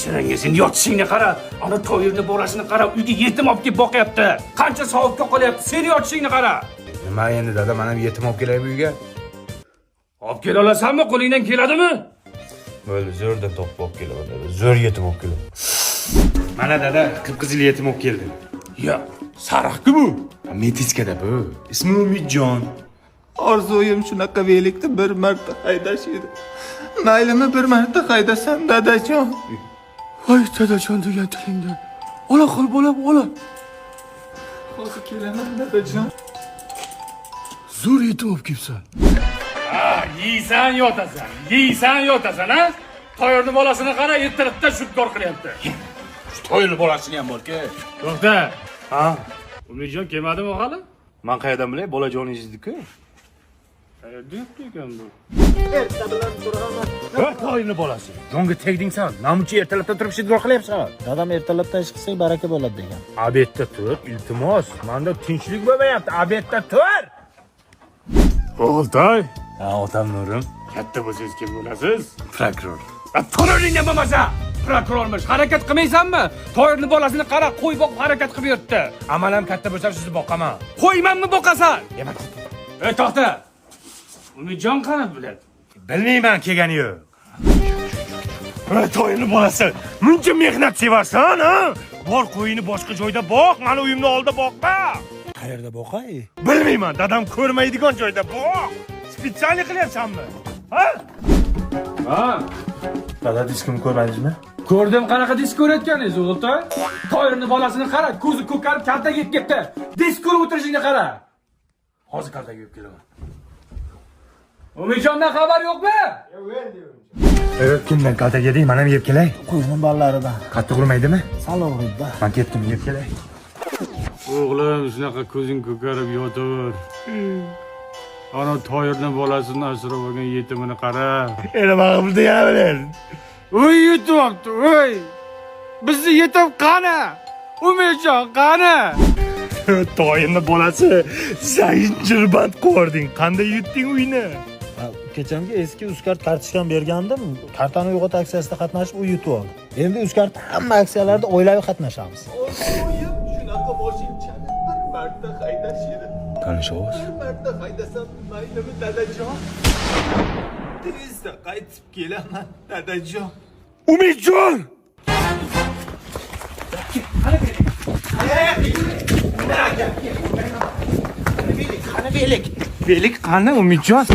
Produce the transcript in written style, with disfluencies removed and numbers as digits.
Shiringizning yotishingni qara, ana to'yirni borasini qara, uyga yetim olib kelib boqyapti. Qancha savobga qolyapti, sen yotishingni qara. Nima endi dada, men ham yetim olib kelay bu uyga. Olib kela olasanmi? Qo'lingdan keladimi? Bo'ldi, zo'rdan topib olib kelaman dada. Zo'r yetim olib kelaman. Mana dada, qip-qizil yetim olib keldim. Ya, sariq-ku bu. Metiskada bu. Ismi Umidjon. Orzuyim shunaqa velikni bir marta haydash edi. Maylimi bir marta haydasam dadajon. Voy dadajon degan tilingdan. Ola qil bolam, ola. Hozir kelaman dadajon. Zo'r yetim olib kelibsan. Ha, yeysan yotasan, ha? To'yirni bolasini qara, ertalabda shudgor qilyapti. Shu to'yli bolasini ham bor-ku. To'xta. Ha? Umidjon kelmadimi hali? Men qayerdan bilay, bolajoningizni-ku. Qayerda yuribdi ekan bu? Erta bilan turaman. Ha, to'yli bolasi. Jonga tegding sen. Namuncha ertalabda turib shudgor qilyapsan. Dadam ertalabdan ish qilsak baraka bo'ladi degan. Obedda tur, iltimos. Menda tinchlik bo'lmayapti. Obedda tur. O'g'iltoy, Ha, otam Nurim. katta bo'lsangiz kim bo'lasiz? Prokuror. To'yirning bo'lmasa, prokurormish. Harakat qilmaysanmi? To'yirni bolasini qara, qo'y boqib harakat qilib yuribdi. Amal ham katta bo'lsa sizni boqaman. Qo'ymanmi boqasan? Demak, To'xta. Umidjon qani biladi? bilmayman kelgani yo'q. To'yli bolasi. Muncha mehnat sevarsan, ha? Bor qo'yini boshqa joyda boq, meni uyimni oldida boqma. Qayerda boqay? Bilmayman, dadam ko'rmaydigan joyda boq. Spetsialni qilyapsanmi? Ha? Ha. Dada diskimni ko'rmadingizmi? Ko'rdim qanaqa disk ko'rayotganingiz, o'g'iltoy. To'yirni bolasini qara, ko'zi ko'karib kaltaga yetib ketdi. Disk ko'rib o'tirishingni qara. Hozir kaltaga yetib kelaman. Umidjondan xabar yo'qmi? Kimdan kaltaga yeding, men ham yeb kelay. Qo'yni ballaridan. Qattiq urmaydimi? Sal og'riydi. Men ketdim, yeb kelay. O'g'lim, shunaqa ko'zing ko'karib yotaver. Ana Toyirning bolasini asrab olgan yetimini qara. Endi men bildi ya bilan. Uy yutyapti, uy. Bizni yetim qani? Umidjon qani? Toyimni bolasi, zanjirband qo'rding. Qanday yutding uyni? Kechamga eski Uzcard kartochkam bergandim. Kartani uyg'ot aksiyasida qatnashib u yutib oldi. Endi Uzcard hamma aksiyalarda o'ylayib qatnashamiz. Orzuyim shunaqa boshimchani bir marta haydash edi. Tanish ovoz. Bir marta haydasam maylimi dadajon. Tezda qaytib kelaman dadajon. Umidjon! Velik qani Umidjon?